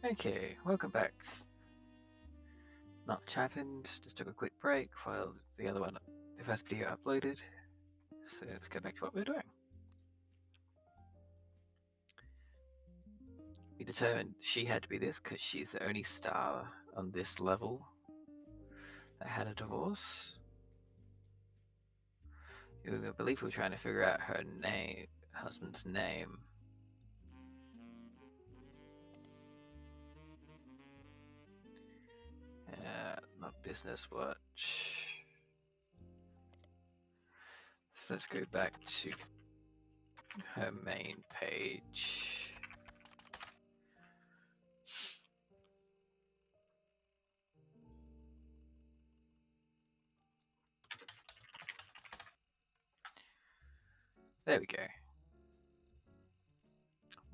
Okay, welcome back. Not much happened, just took a quick break while the first video uploaded. So let's go back to what we're doing. We determined she had to be this because she's the only star on this level that had a divorce. I believe we were trying to figure out her husband's name. Not business watch. So let's go back to her main page. There we go.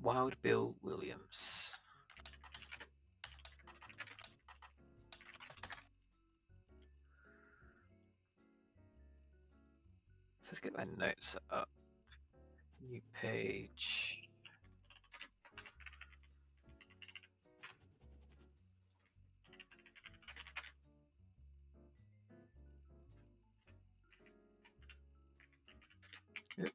Wild Bill Williams. So let's get my notes up. New page. Yep.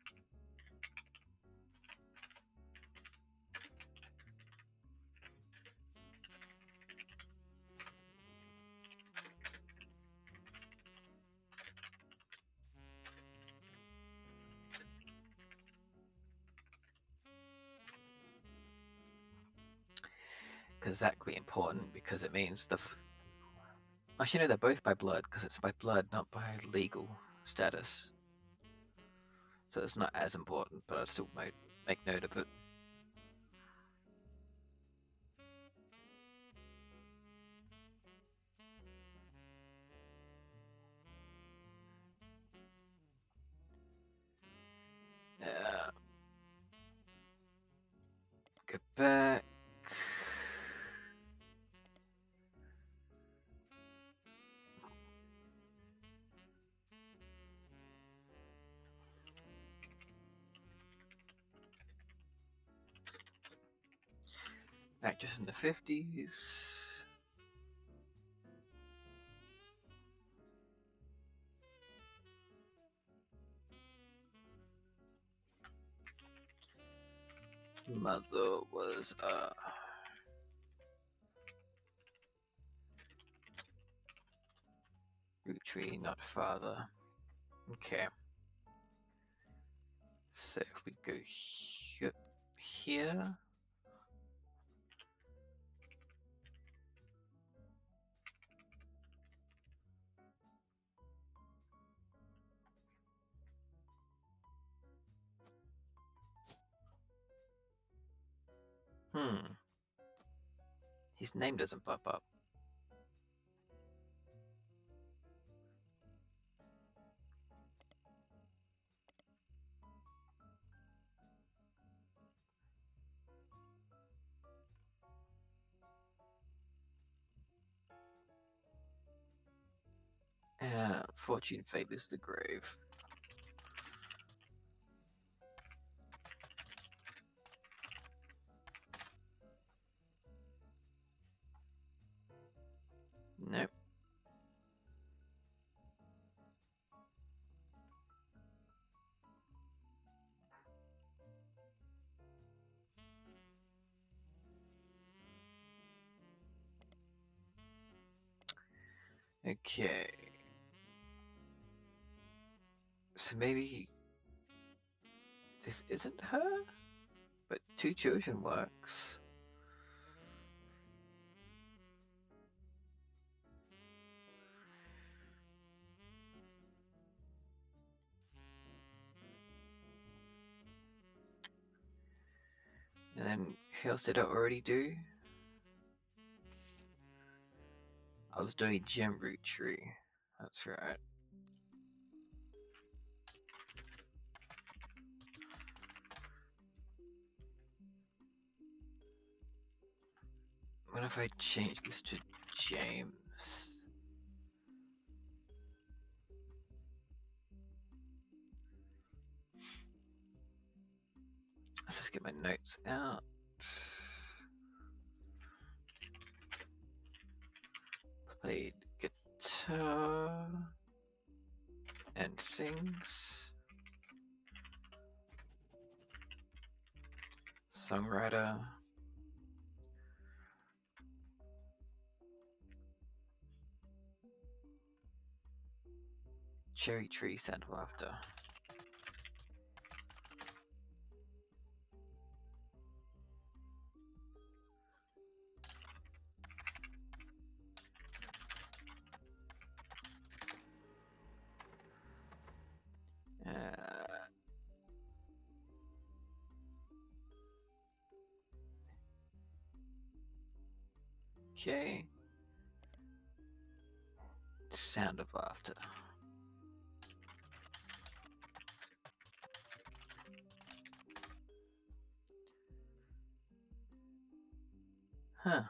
Because that could be important because it means actually no, they're both by blood because it's by blood, not by legal status. So it's not as important, but I'll still make note of it. Go back. Actress in the 50s. Mother was Roottrees, not father. Okay. So if we go here. His name doesn't pop up. Fortune favors the grave. Nope. Okay. So maybe this isn't her? But two children works. And then who else did I already do? I was doing Gem Roottrees. That's right. What if I change this to James? Let's just get my notes out. played guitar and sings. Songwriter. Cherry tree sound of laughter. Okay. Sound of laughter. Huh.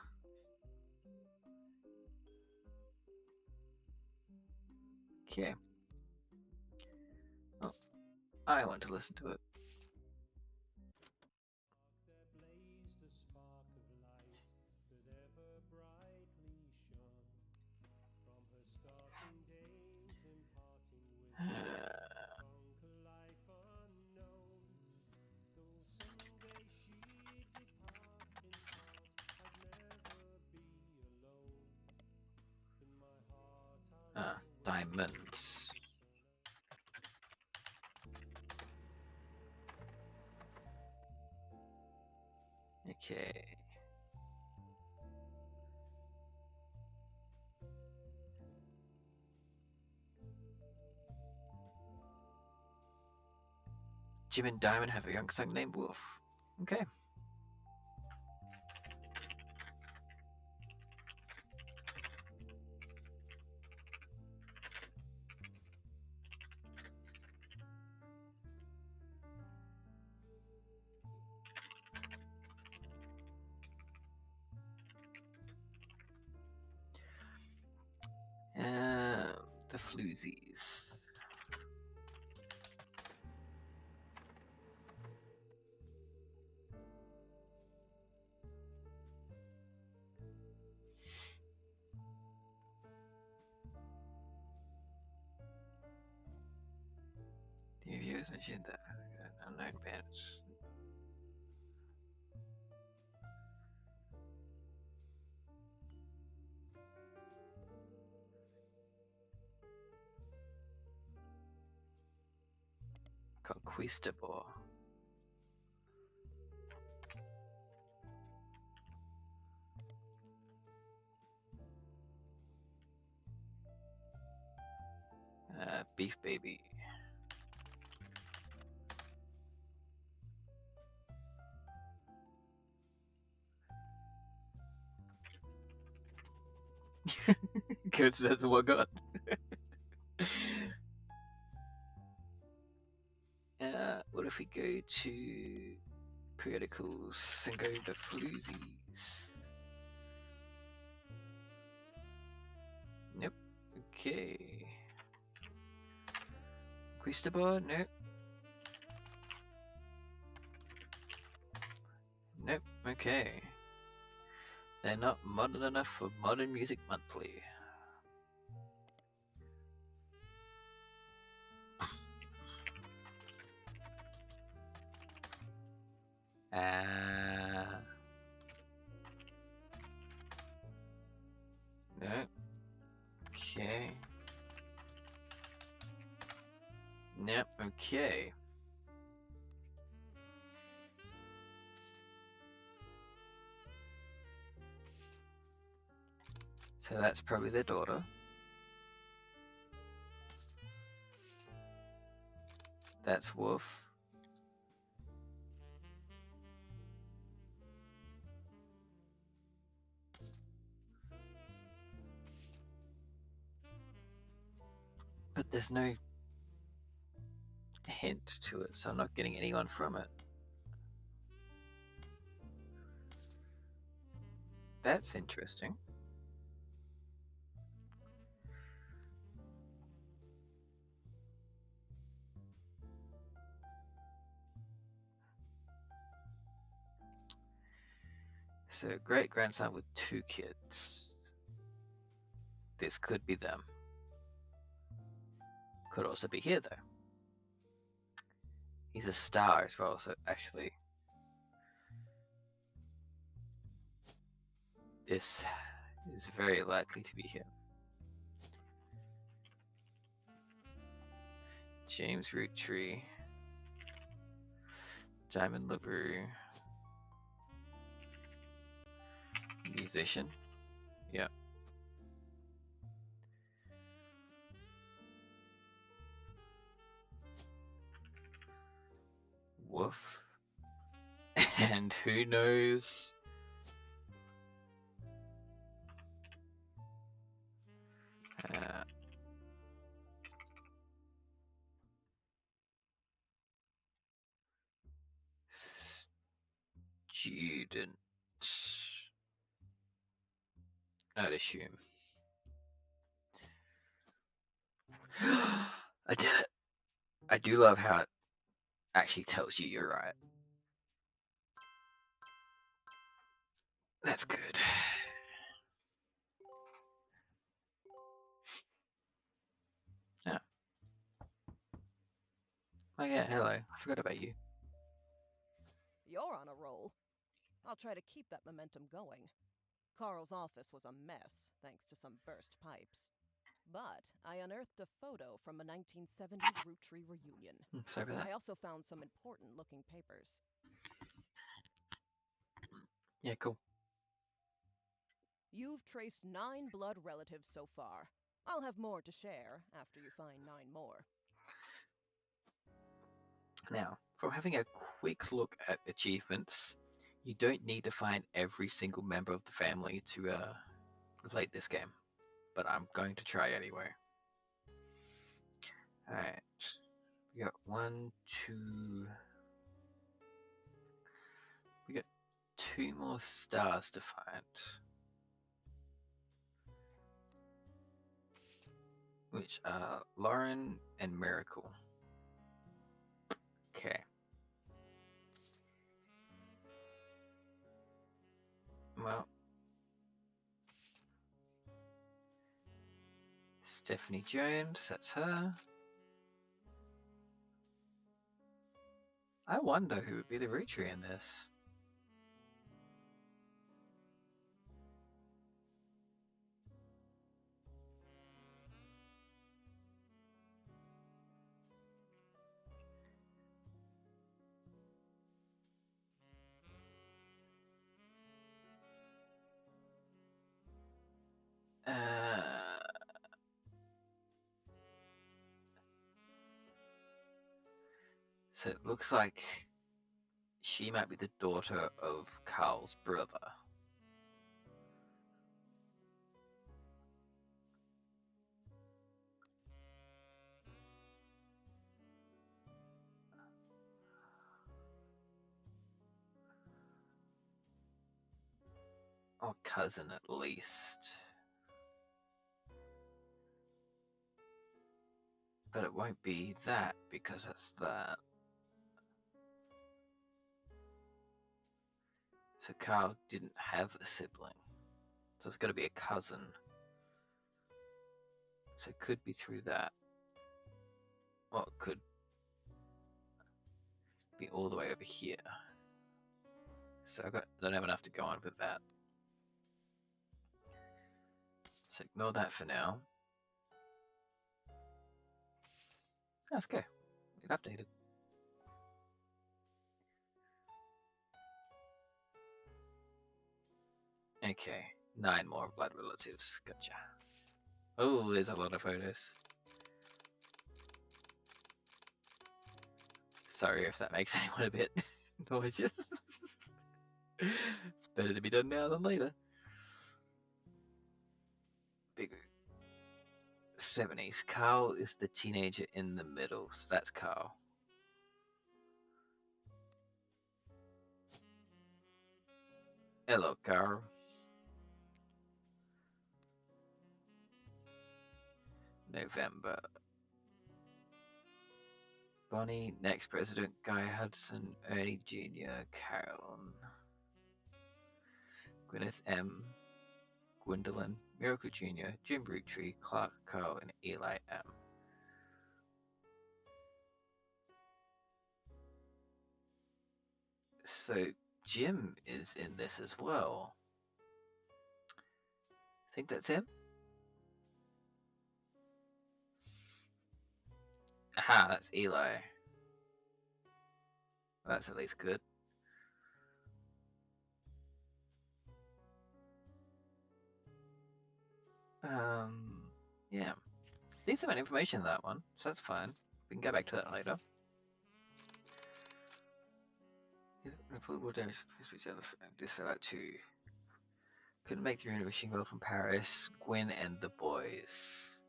Okay. Oh, I want to listen to it. Diamonds. Okay. Jim and Diamond have a young son named Wolf. Okay. The Floozies. The reviews mentioned that unknown bands. Conquistador. Beef Baby. Because that's what got. What if we go to periodicals and go the Floozies? Nope. Okay. Conquistador? Nope. Nope. Okay. They're not modern enough for Modern Music Monthly. No. Okay. Yep, okay. So that's probably their daughter. That's Wolf. But there's no hint to it, so I'm not getting anyone from it. That's interesting. So great grandson with 2 kids. this could be them. Could also be here, though. He's a star as well, so actually, this is very likely to be him. James Roottrees. Diamond liver. Musician. Yeah. Woof. And who knows? Student. I'd assume. I did it. I do love how it actually tells you you're right. That's good. Yeah. Oh yeah, hello. I forgot about you. You're on a roll. I'll try to keep that momentum going. Carl's office was a mess, thanks to some burst pipes. But I unearthed a photo from a 1970s Roottrees reunion. Sorry for that. I also found some important-looking papers. Yeah, cool. You've traced 9 blood relatives so far. I'll have more to share after you find 9 more. Now, from having a quick look at achievements, you don't need to find every single member of the family to play this game, but I'm going to try anyway. Alright, we got 1, 2... We got 2 more stars to find. Which are Lauren and Miracle. Okay. Well, Stephanie Jones, that's her. I wonder who would be the Roottrees in this. So it looks like she might be the daughter of Carl's brother. Or cousin at least. But it won't be that because it's that. So Carl didn't have a sibling. So it's got to be a cousin. So it could be through that. Or it could be all the way over here. So I don't have enough to go on with that. So ignore that for now. Let's go. Get updated. Okay, 9 more blood relatives. Gotcha. Oh, there's a lot of photos. Sorry if that makes anyone a bit nauseous. It's better to be done now than later. Big 70s. Carl is the teenager in the middle, so that's Carl. Hello, Carl. November. Bonnie, next president, Guy Hudson, Ernie Jr., Carolyn. Gwyneth M. Gwendolyn, Miracle Jr., Jim Rootree, Clark, Carl, and Eli M. So Jim is in this as well. I think that's him. Aha, that's Eli. That's at least good. Yeah. Decent amount of information in that one, so that's fine. We can go back to that later. This fell out too. Couldn't make the renovation well from Paris. Gwen and the boys.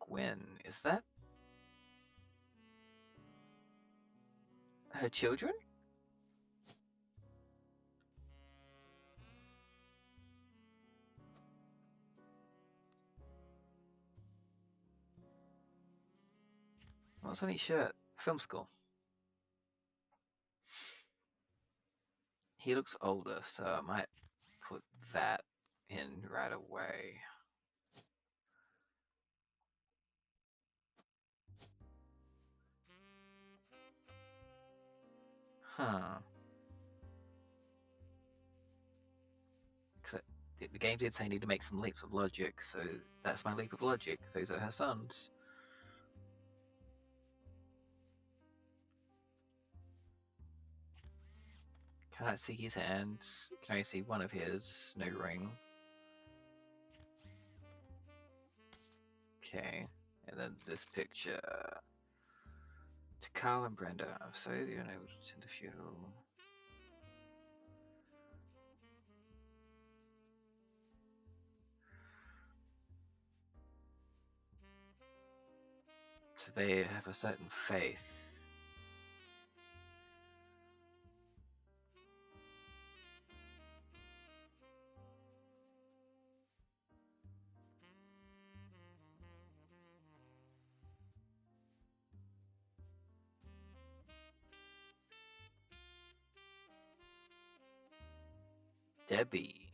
Gwen, is that her children? What's on his shirt? Film school. He looks older, so I might put that in right away. Huh. The game did say I need to make some leaps of logic, so that's my leap of logic. Those are her sons. Can't see his hands. Can only see one of his. No ring. Okay. And then this picture. To Carl and Brenda. I'm sorry that you're unable to attend the funeral. So they have a certain faith. Debbie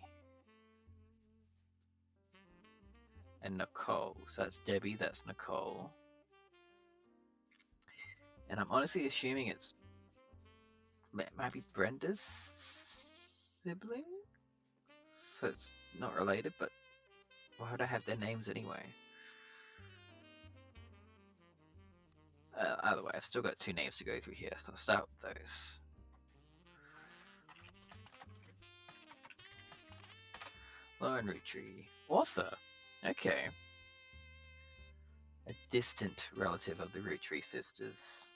and Nicole. So that's Debbie, that's Nicole. And I'm honestly assuming it's might be Brenda's sibling? So it's not related, but why would I have their names anyway? Either way, I've still got 2 names to go through here, so I'll start with those. Lauren Rootree. Author. Okay. A distant relative of the Rootree sisters.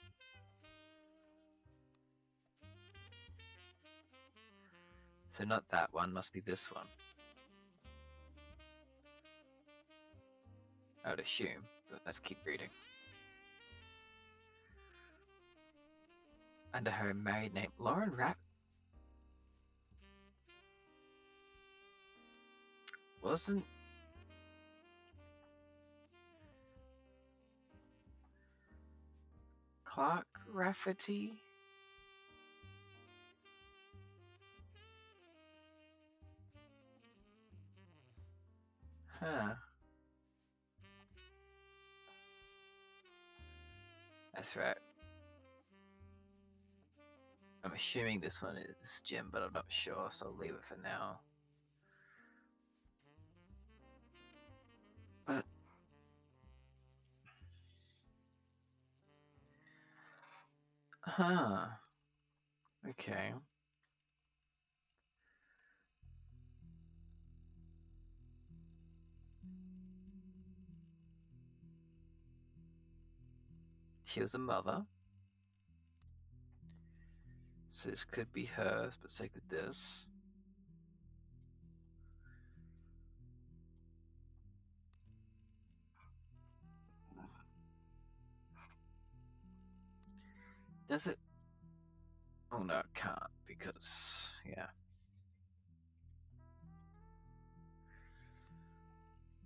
So not that one, must be this one. I would assume, but let's keep reading. Under her married name, Lauren Rapp. Wasn't Clark Rafferty? Huh. That's right. I'm assuming this one is Jim, but I'm not sure, so I'll leave it for now. But okay. She was a mother. So this could be hers, but so could this. Does it? Oh no, it can't, because, yeah.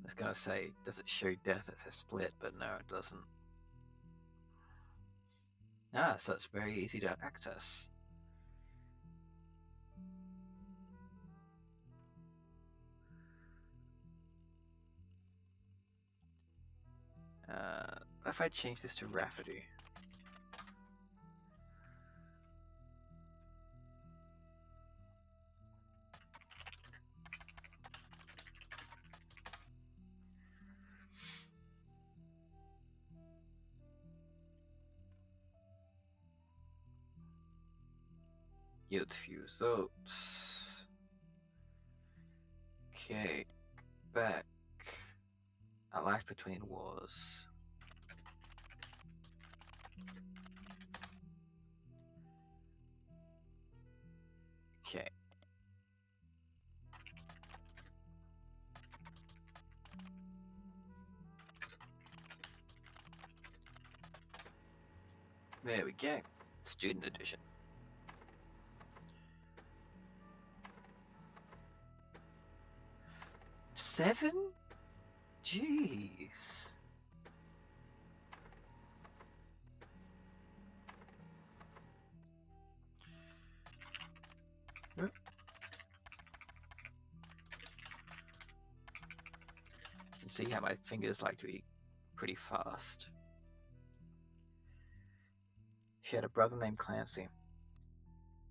I was gonna say, does it show death as a split, but no, it doesn't. So it's very easy to access. What if I change this to Rafferty? Yield few results. Okay, back. A life between wars. Okay. There we go. Student edition. Seven? Jeez. You can see how my fingers like to be pretty fast. She had a brother named Clancy.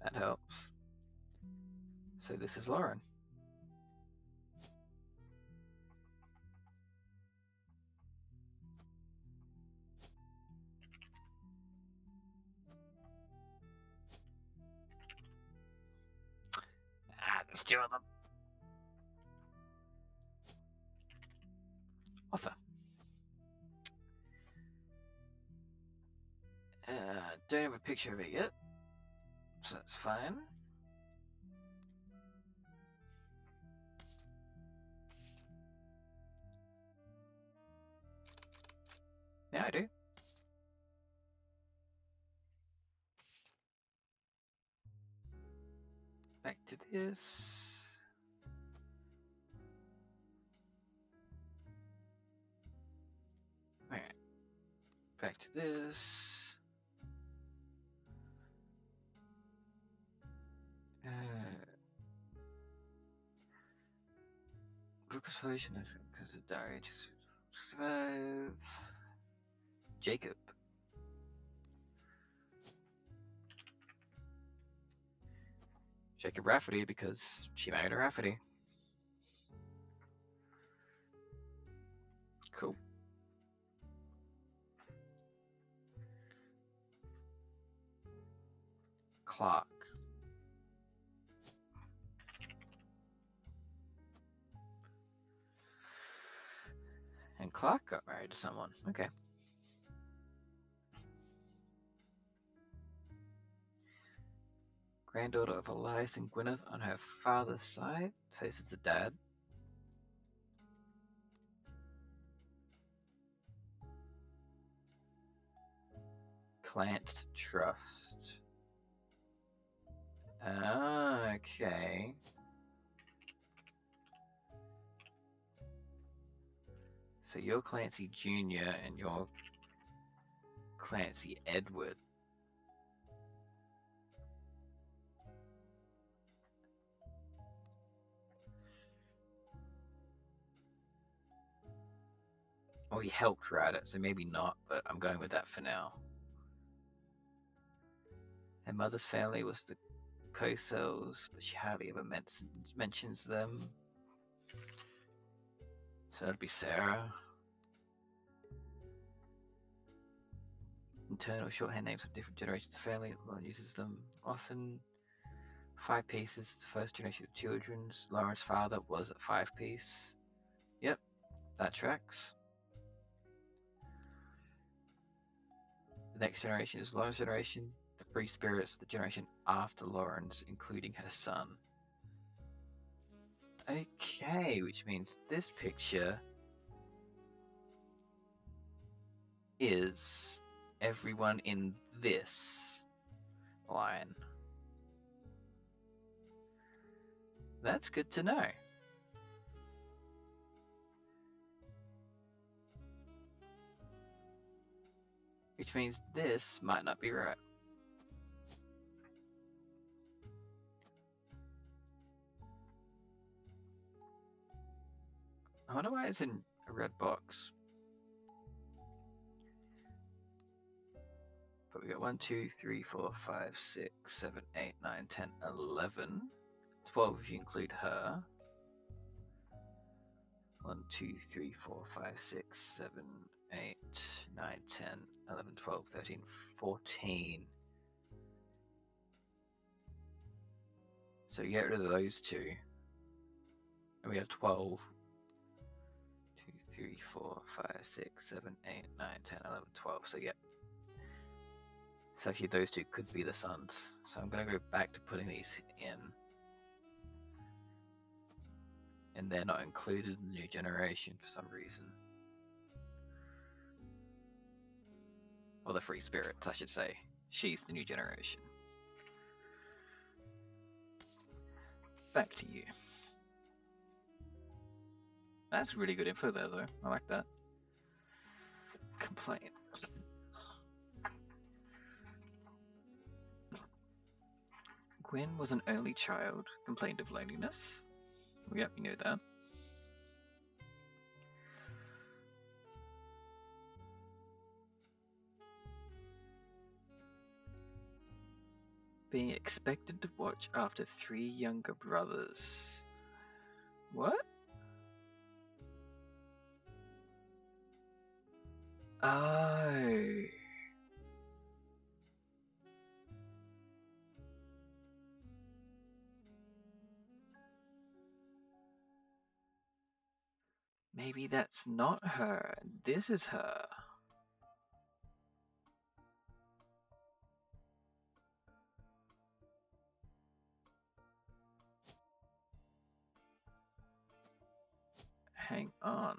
That helps. So this is Lauren. There's two of them. Offer. Don't have a picture of it yet, so that's fine. Yeah, I do. Back to this. Alright. Back to this. Lucas version is because it died. Survive. Jacob. Jacob Rafferty because she married a Rafferty. Cool. Clark. And Clark got married to someone. Okay. Granddaughter of Elias and Gwyneth on her father's side. So this is the dad. Plant Trust. Okay. So you're Clancy Jr. and you're Clancy Edward. Well, he helped write it, so maybe not, but I'm going with that for now. Her mother's family was the Cosels, but she hardly ever mentions them. So that'd be Sarah. Internal shorthand names of different generations of family. Lauren uses them often. 5 pieces, the first generation of children's. Lauren's father was a 5-piece. Yep, that tracks. The next generation is Lauren's generation. The 3 spirits of the generation after Lauren's, including her son. Okay, which means this picture is everyone in this line. That's good to know. Which means this might not be right. I wonder why it's in a red box. We got 1, 2, 3, 4, 5, 6, 7, 8, 9, 10, 11. 12 if you include her. 1, 2, 3, 4, 5, 6, 7, 8, 9, 10, 11, 12, 13, 14. So you get rid of those two. And we have 12. 2, 3, 4, 5, 6, 7, 8, 9, 10, 11, 12. So yeah. So actually those two could be the sons. So I'm going to go back to putting these in. And they're not included in the new generation for some reason. Or the free spirits, I should say. She's the new generation. Back to you. That's really good info there, though. I like that. Complaint. Gwen was an early child, complained of loneliness. Yep, you know that. Being expected to watch after 3 younger brothers. What? Oh. Maybe that's not her. This is her. Hang on.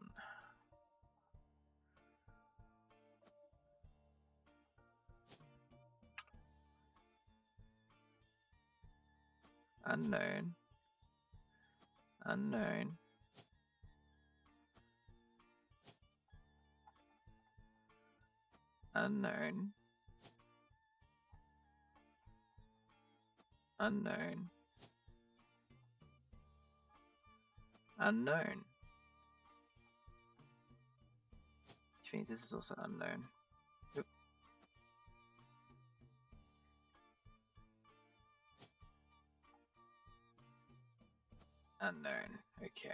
Unknown. Unknown. Unknown. Unknown. Unknown. Which means this is also unknown. Yep. Unknown. Okay.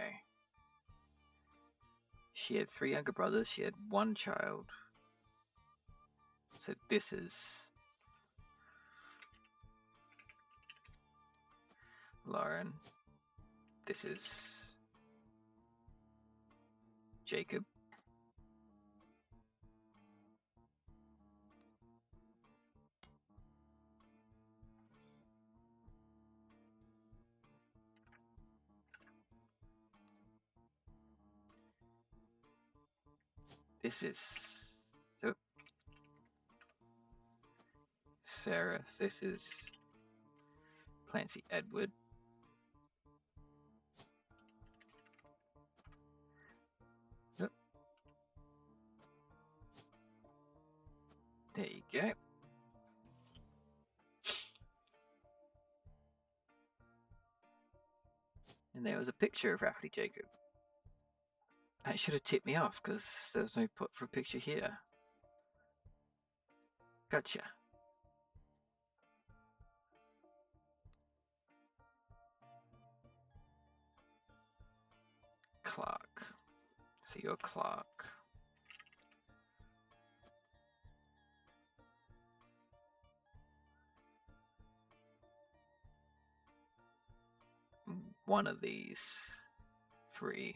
She had 3 younger brothers. She had 1 child. So this is Lauren. This is Jacob. This is Sarah. This is Clancy Edward. Yep. There you go. And there was a picture of Rafferty Jacob. That should have tipped me off because there's no put for a picture here. Gotcha. Clark. So you're Clark. One of these 3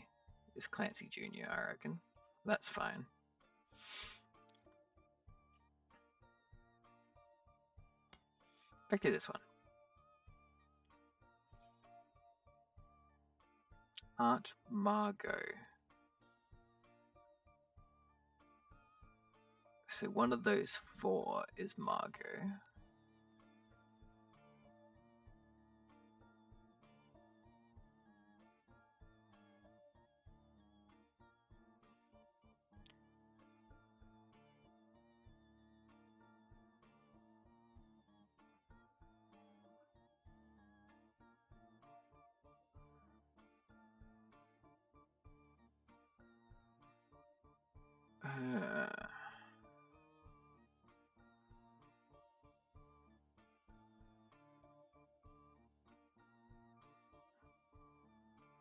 is Clancy Jr., I reckon. That's fine. Back to this one. Aunt Margot. So one of those 4 is Margot.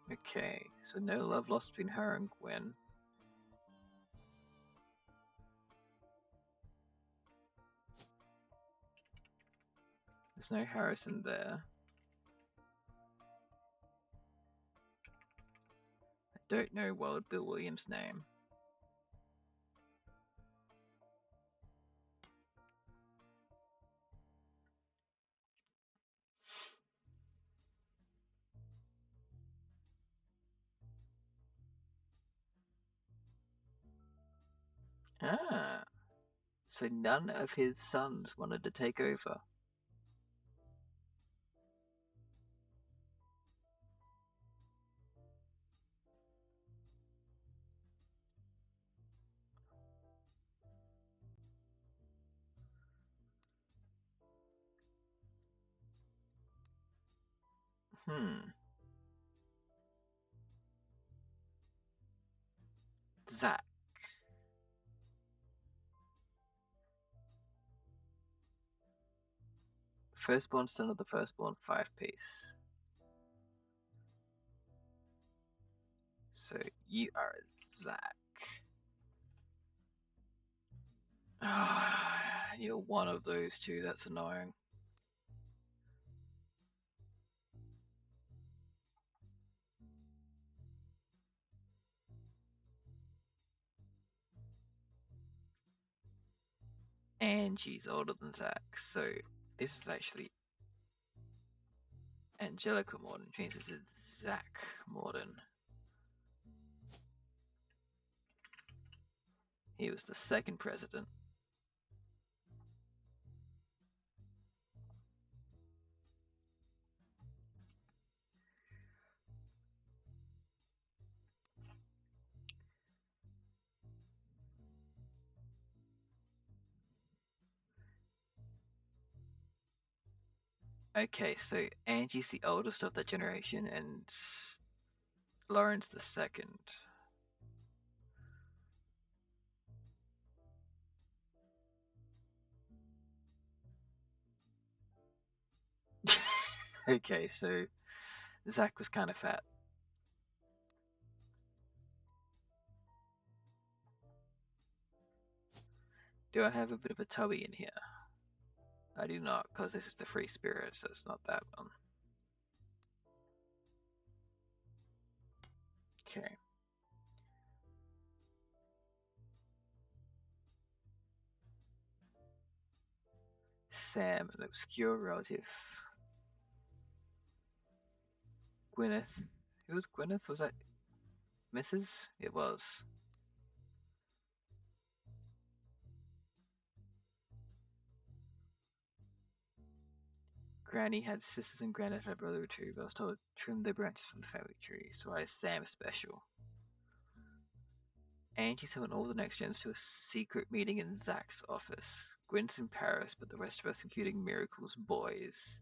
Okay, so no love lost between her and Gwen. There's no Harrison there. I don't know Wild Bill Williams' name. Ah, so none of his sons wanted to take over. Zach. Firstborn son of the firstborn five-piece. So you are Zach. Ah, you're one of those two, that's annoying. And she's older than Zach, so this is actually Angelica Morden, which means this is Zach Morden. He was the second president. Okay, so Angie's the oldest of that generation, and Lauren's the second. Okay, so Zach was kind of fat. Do I have a bit of a tubby in here? I do not, because this is the free spirit, so it's not that one. Okay. Sam, an obscure relative. Gwyneth. Who was Gwyneth? Was that Mrs.? It was. Granny had sisters and Granddad had a brother or two, but I was told to trim the branches from the family tree, so I Sam special. Angie summoned all the next gens to a secret meeting in Zach's office. Gwyn's in Paris, but the rest of us, including Miracle's boys.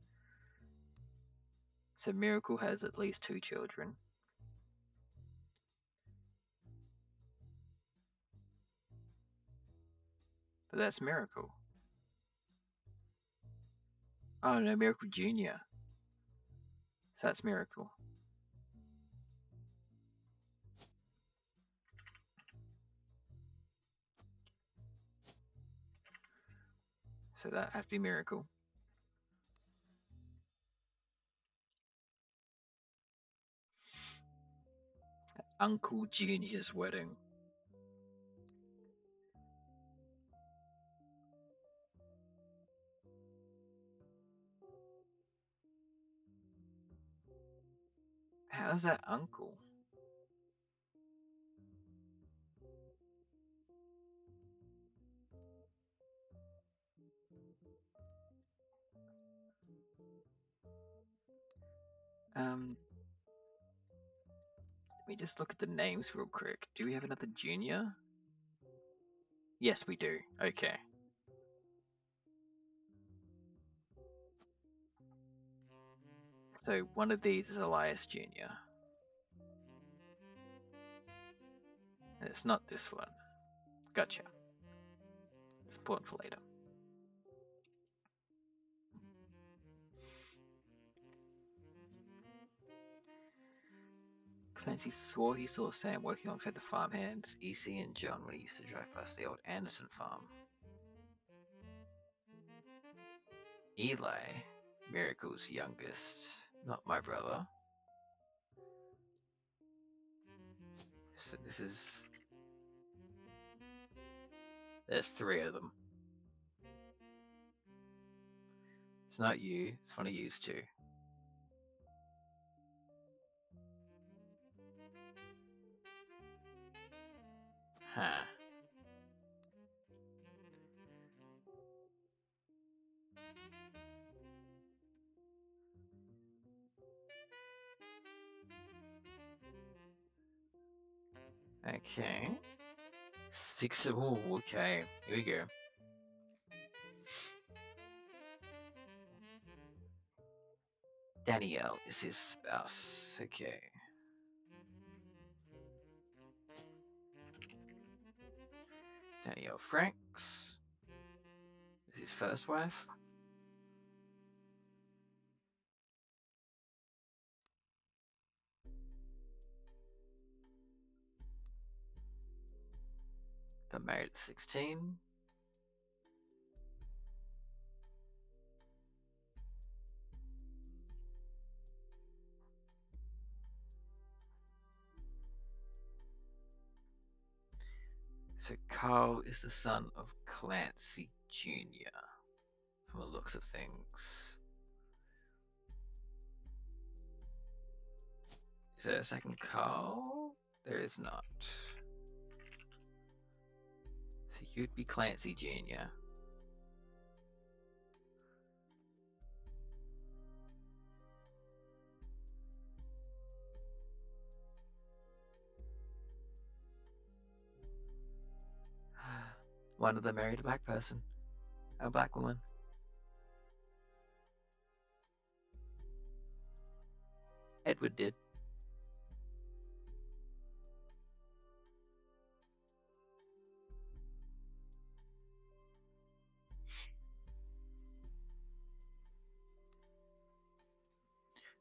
So Miracle has at least 2 children. But that's Miracle. Oh no, Miracle Jr. So that's Miracle. So that has to be Miracle. Uncle Junior's wedding. How's that uncle? Let me just look at the names real quick. Do we have another junior? Yes, we do. Okay. So one of these is Elias Jr. And it's not this one. Gotcha. It's important for later. Clancy swore he saw Sam working alongside the farmhands, EC and John, when he used to drive past the old Anderson farm. Eli, Miracle's youngest, not my brother. So this is... There's 3 of them. It's not you, it's one of yous too. Huh. Okay. 6 of... Oh, okay. Here we go. Danielle is his spouse. Okay. Danielle Franks is his first wife. Got married at 16. So Carl is the son of Clancy Jr. from the looks of things. Is there a second Carl? There is not. So you'd be Clancy Jr. One of them married a black person. A black woman. Edward did.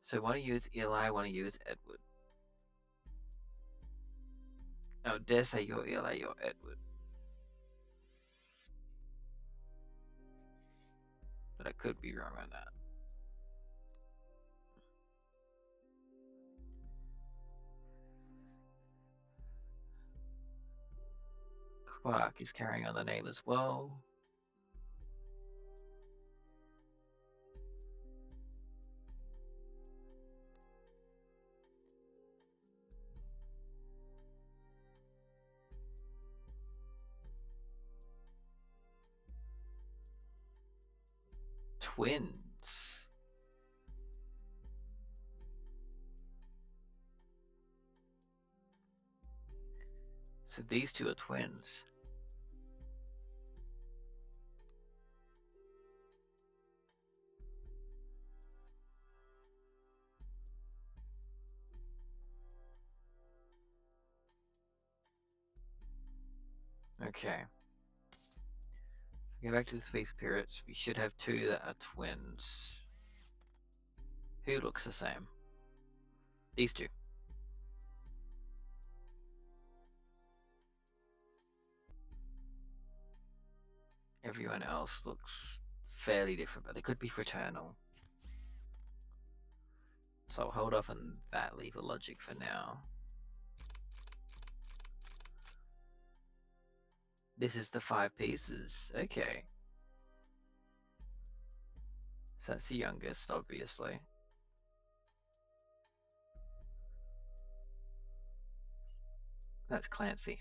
So one of you is Eli, one of you is Edward. Oh, dare say you're Eli, you're Edward. But I could be wrong on that. Clark is carrying on the name as well. Twins. So these two are twins. Okay. Go back to the space pirates. We should have 2 that are twins. Who looks the same? These 2. Everyone else looks fairly different, but they could be fraternal. So I'll hold off on that leap of logic for now. This is the 5 pieces. Okay. So that's the youngest, obviously. That's Clancy.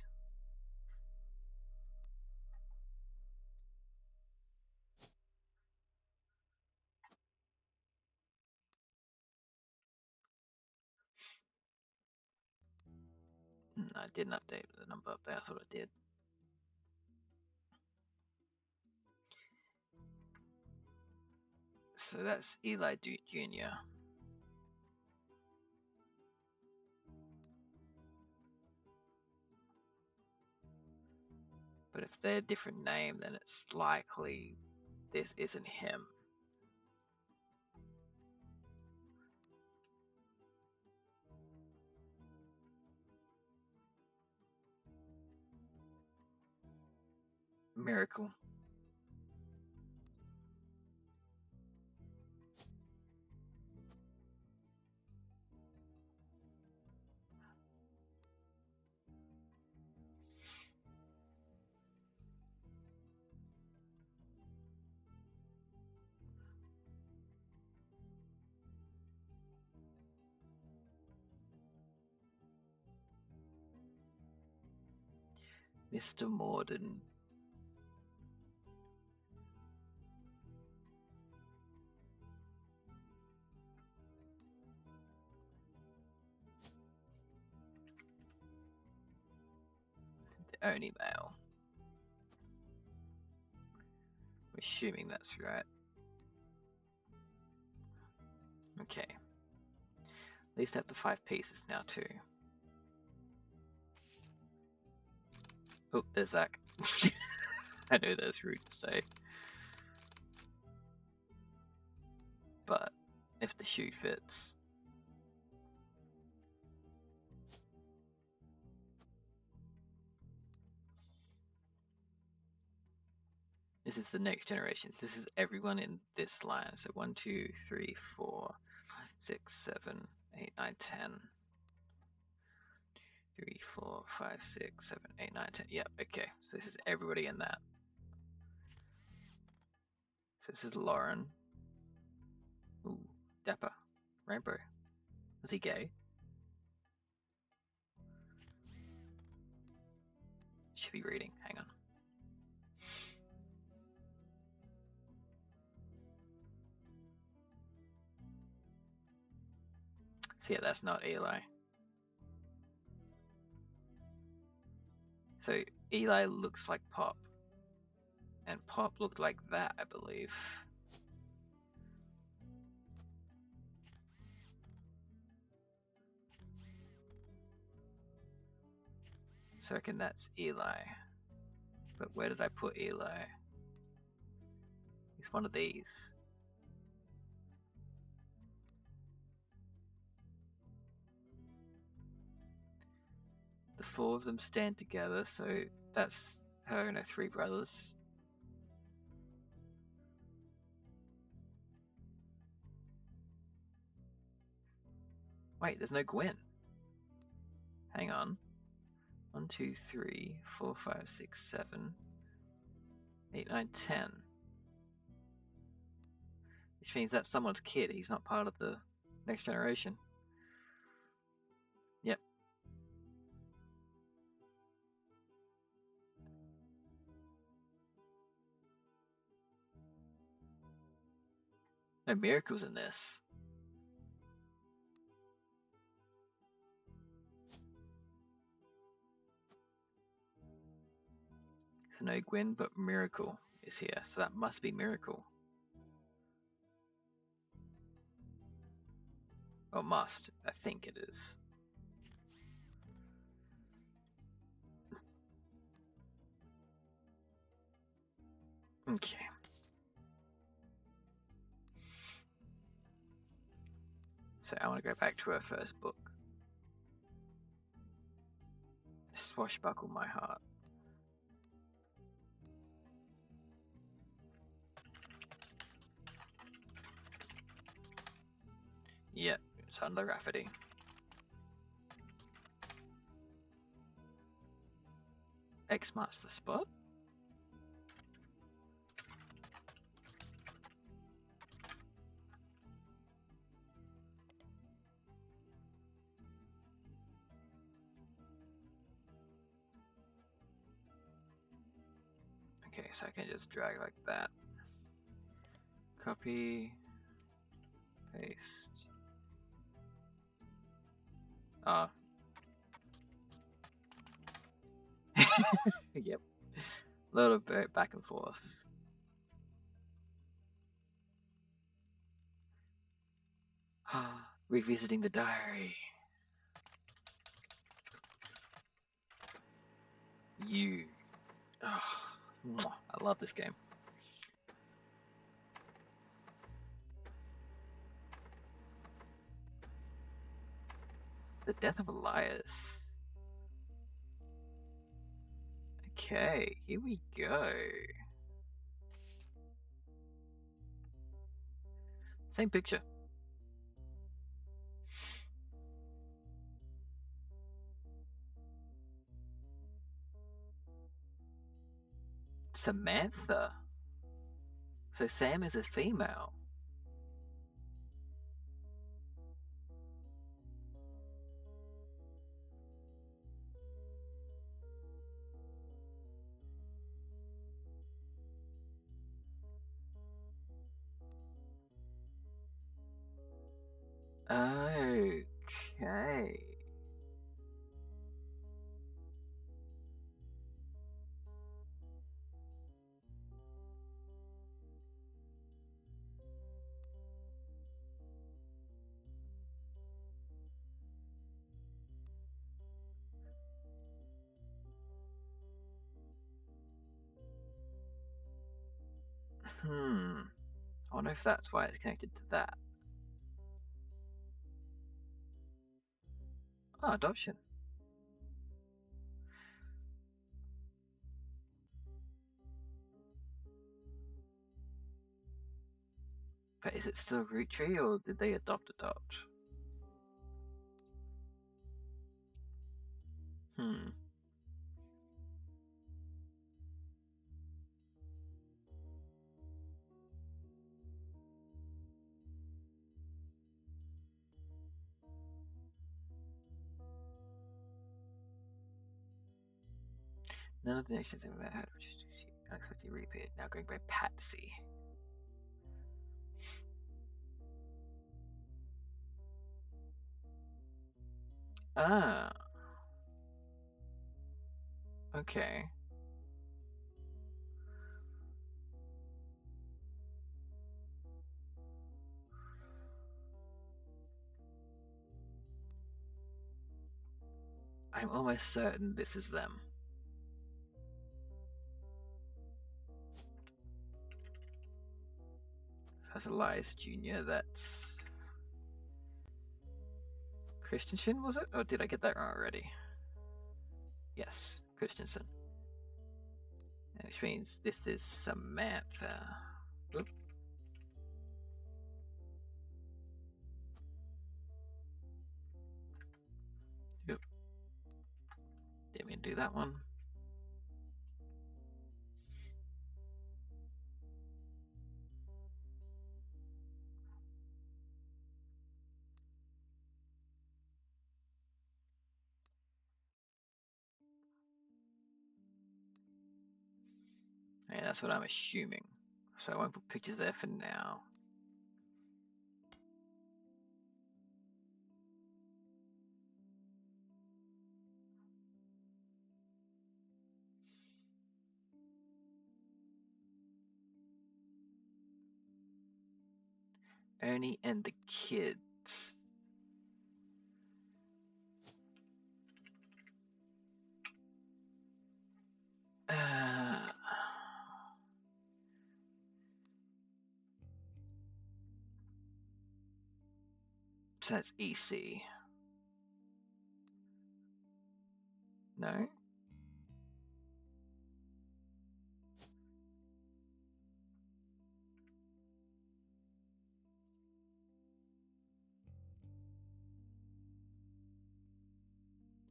I didn't update the number up there, I thought I did. So that's Eli Jr. But if they're a different name, then it's likely this isn't him. Miracle. Mr. Morden. The only male. I'm assuming that's right. Okay. At least I have the 5 pieces now too. Oh, there's Zach. I know that's rude to say. But if the shoe fits. This is the next generation. This is everyone in this line. So 1, 2, 3, 4, 5, 6, 7, 8, 9, 10. 3, 4, 5, 6, 7, 8, 9, 10. Yep, okay. So this is everybody in that. So this is Lauren. Ooh, Dapper. Rainbow. Was he gay? Should be reading. Hang on. So yeah, that's not Eli. So Eli looks like Pop. And Pop looked like that, I believe. So I reckon that's Eli. But where did I put Eli? He's one of these. The 4 of them stand together, so that's her and her 3 brothers. Wait, there's no Gwen. Hang on. 1, 2, 3, 4, 5, 6, 7, 8, 9, 10. Which means that's someone's kid. He's not part of the next generation. Yep. No miracles in this. So no Gwen, but Miracle is here. So that must be Miracle. Or must. I think it is. Okay. So I want to go back to her first book. Swashbuckle my heart. Yep, it's under Rafferty. X marks the spot. Okay, so I can just drag like that. Copy, paste. Ah. Yep. A little bit back and forth. Revisiting the diary. You. Oh, I love this game. The Death of Elias. Okay, here we go. Same picture. Samantha. So Sam is a female. Okay. I wonder if that's why it's connected to that. Oh, adoption. But is it still Roottrees or did they adopt? Hmm. None of the actions I've ever had were just unexpectedly reappeared. Now going by Patsy. Ah. Okay. I'm almost certain this is them. That's Elias Jr. That's Christensen, was it? Or did I get that wrong already? Yes, Christensen. Which means this is Samantha. Oop. Oop. Didn't mean to do that one. Yeah, that's what I'm assuming. So I won't put pictures there for now. Ernie and the kids. So that's EC. No?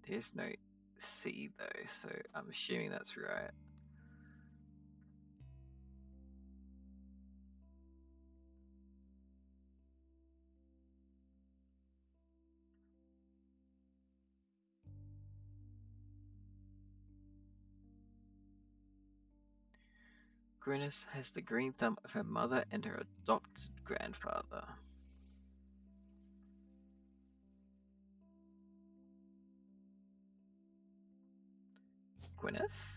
There's no C though, so I'm assuming that's right. Gwyneth has the green thumb of her mother and her adopted grandfather. Gwyneth?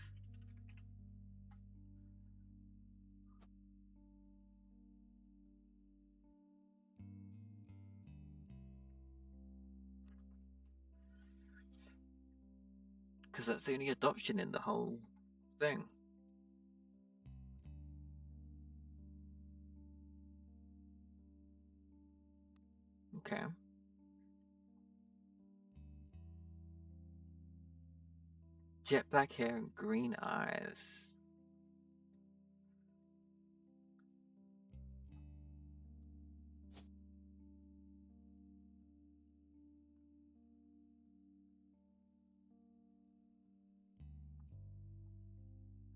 Because that's the only adoption in the whole thing. Okay. Jet black hair and green eyes.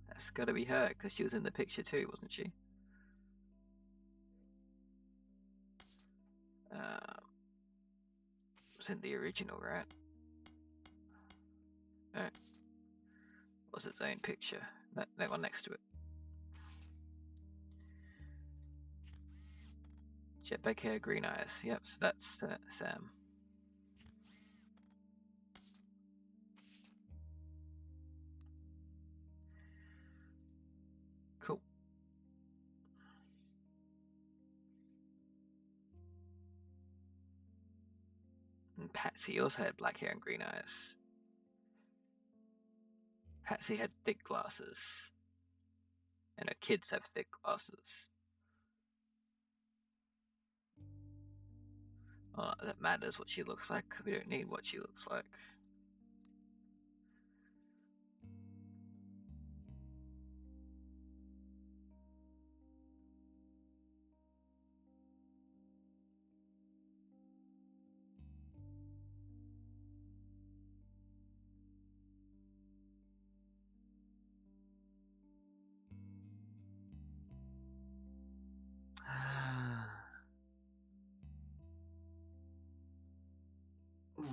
That's gotta be her, because she was in the picture too, wasn't she? Was in the original, right? Was its own picture. That one next to it. Jetpack hair, green eyes. Yep, so that's Sam. Cool. And Patsy also had black hair and green eyes. Patsy had thick glasses. And her kids have thick glasses. Well, that matters what she looks like. We don't need what she looks like.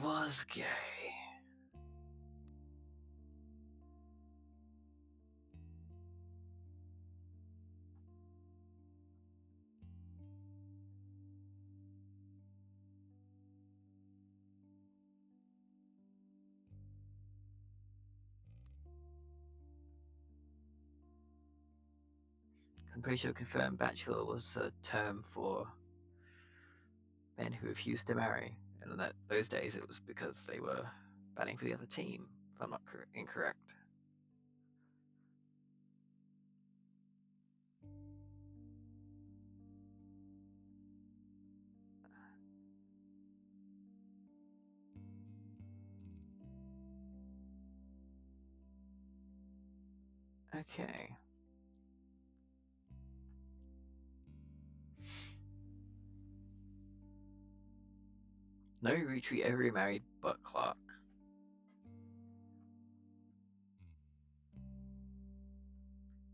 Was gay. I'm pretty sure confirmed bachelor was a term for men who refused to marry. And in those days it was because they were batting for the other team, if I'm not incorrect. Okay. No Roottrees ever remarried but Clark.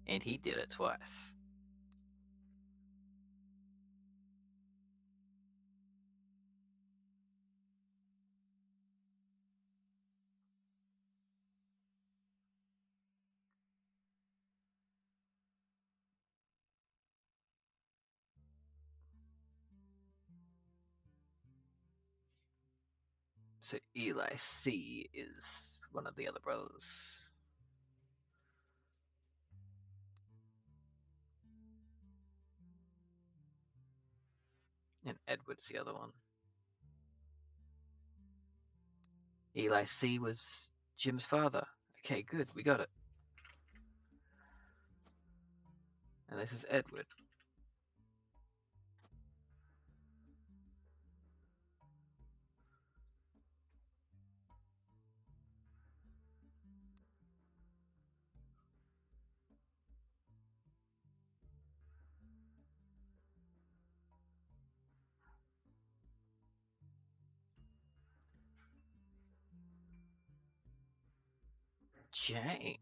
And he did it twice. So Eli C is one of the other brothers. And Edward's the other one. Eli C was Jim's father. Okay, good, we got it. And this is Edward. Jane.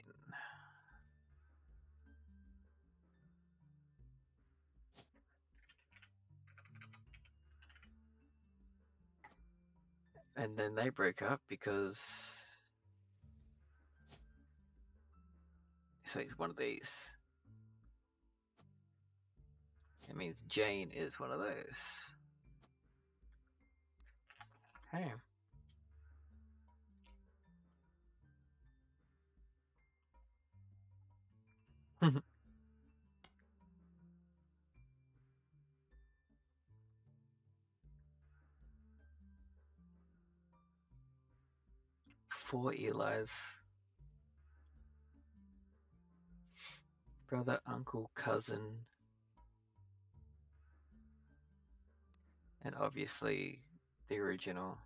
And then they break up because so he's one of these. It means Jane is one of those. Hey. 4 Eli's. Brother, uncle, cousin. And obviously the original.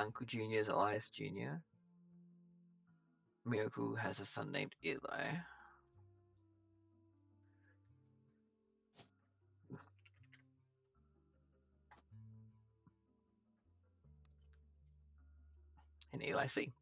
Uncle Junior is Elias Jr. Miracle has a son named Eli. And Eli C.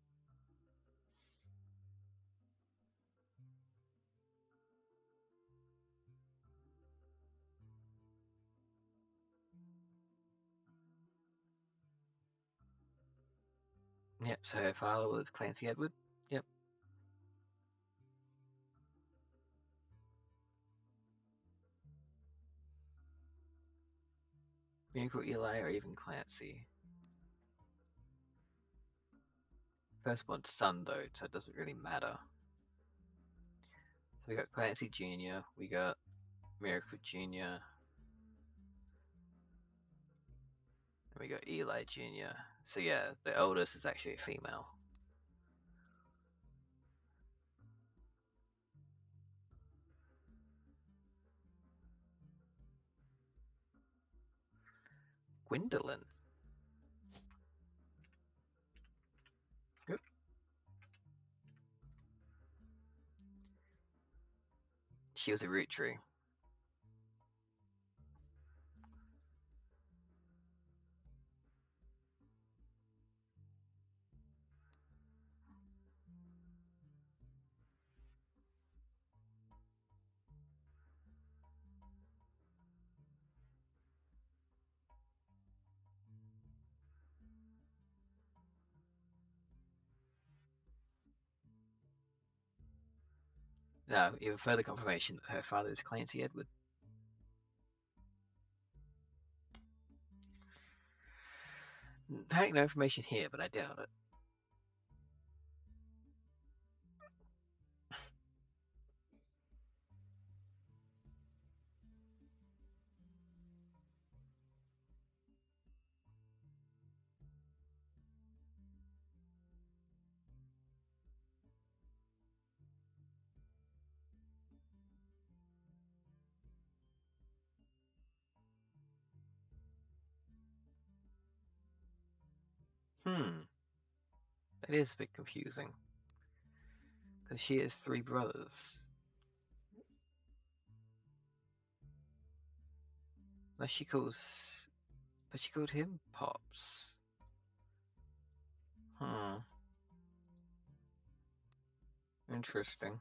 Yep, so her father was Clancy Edward. Yep. Miracle, Eli, or even Clancy. Firstborn son, though, so it doesn't really matter. So we got Clancy Jr., we got Miracle Jr., and we got Eli Jr. So yeah, the oldest is actually a female. Gwendolyn. Yep. She was a Rootree. Now, even further confirmation that her father is Clancy Edward. Apparently no information here, but I doubt it. That is a bit confusing. Because she has 3 brothers. But she called him Pops. Interesting.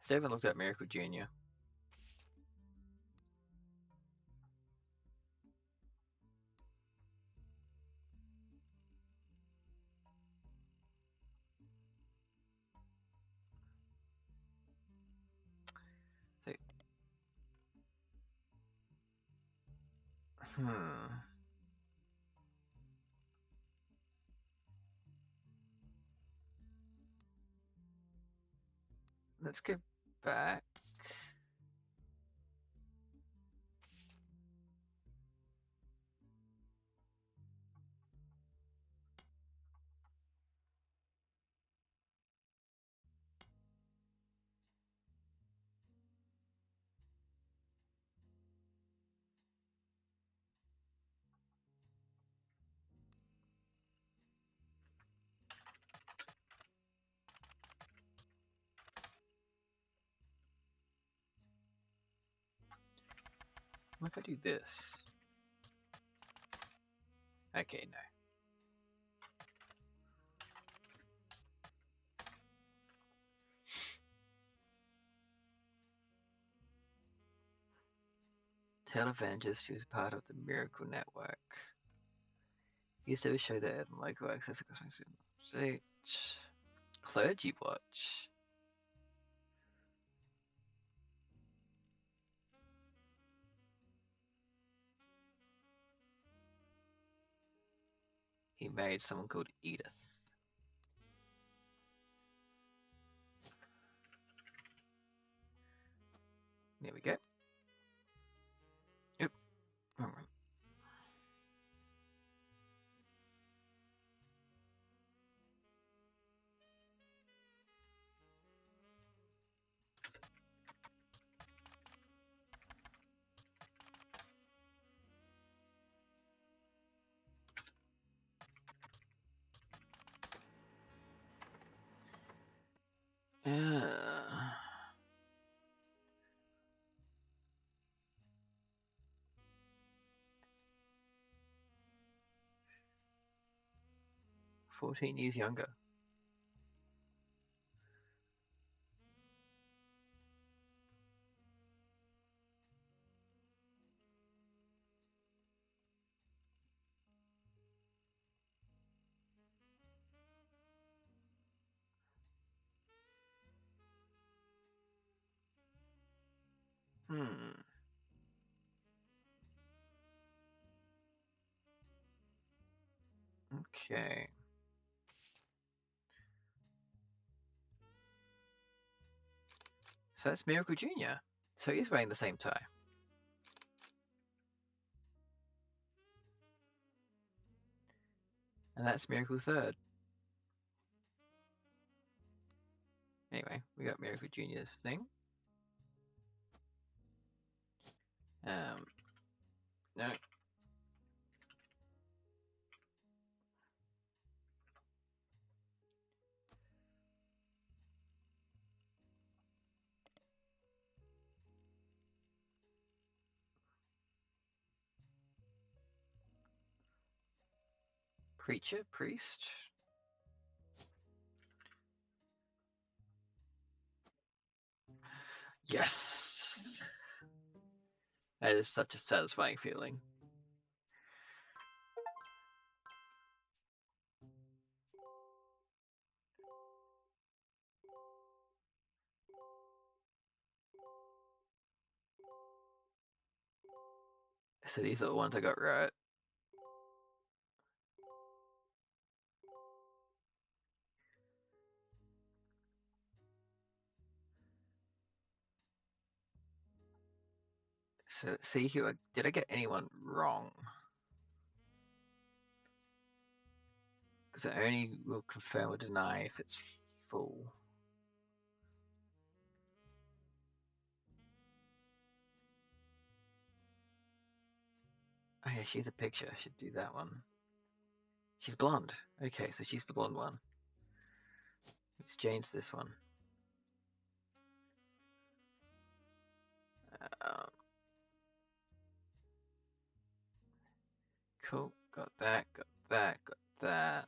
Has everyone looked at Miracle Jr.? So, Let's go back. What if I do this? Okay, no. Tell Evangelist she was part of the Miracle Network. Used to show that local access across my student. Clergy Watch. He married someone called Edith. There we go. Yep. Wrong one. 14 years younger. Okay. So that's Miracle Jr. So he's wearing the same tie. And that's Miracle Third. Anyway, we got Miracle Jr.'s thing. No. Preacher, priest. Yes! That is such a satisfying feeling. So these are the ones I got right. So let's see here. Did I get anyone wrong? Because it only will confirm or deny if it's full. Oh yeah, she's a picture. I should do that one. She's blonde. Okay, so she's the blonde one. Let's change this one. Cool. Got that, got that, got that.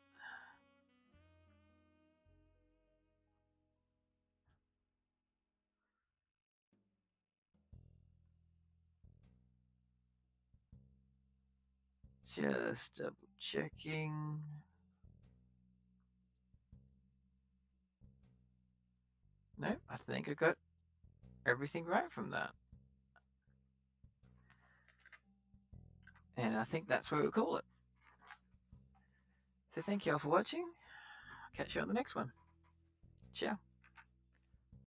Just double checking. No, I think I got everything right from that. And I think that's where we'll call it. So thank you all for watching. Catch you on the next one. Ciao.